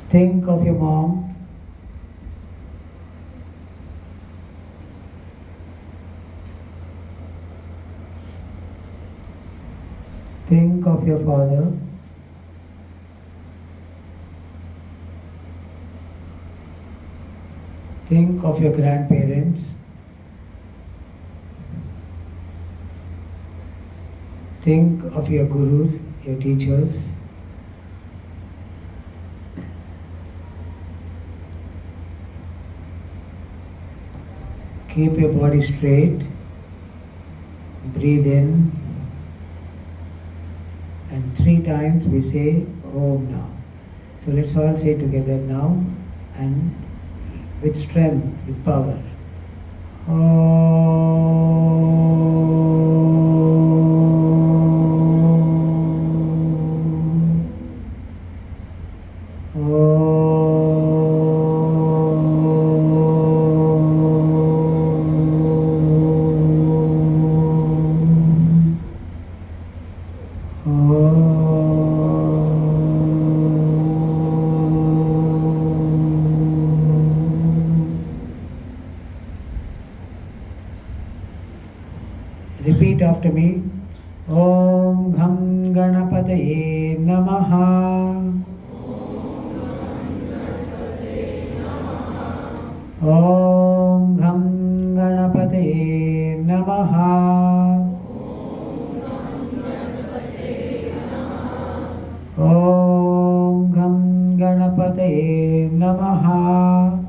Think of your mom. Think of your father. Think of your grandparents. Think of your gurus, your teachers. Keep your body straight. Breathe in. And 3 times we say Om now. So let's all say together now and with strength, with power. Repeat after me. Om Gham Ganapataye Namaha. Om Gham Ganapataye Namaha. Om Gham Ganapataye Namaha.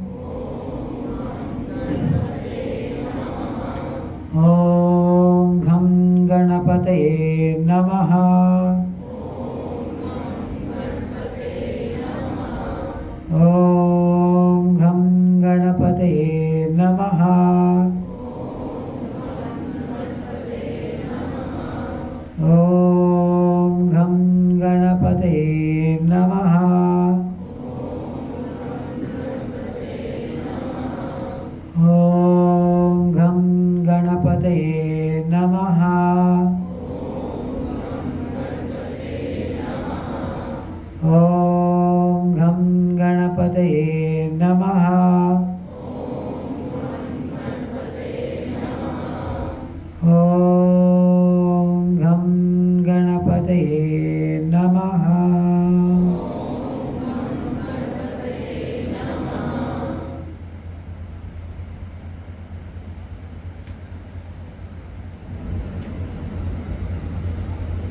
Om Gham Ganapataye Namaha. Om Gham Ganapataye Namaha. Om Gham Ganapataye Namaha. Om Gham Ganapataye Namaha. Om Gham Ganapataye Namaha. Om Gham Ganapataye Namaha.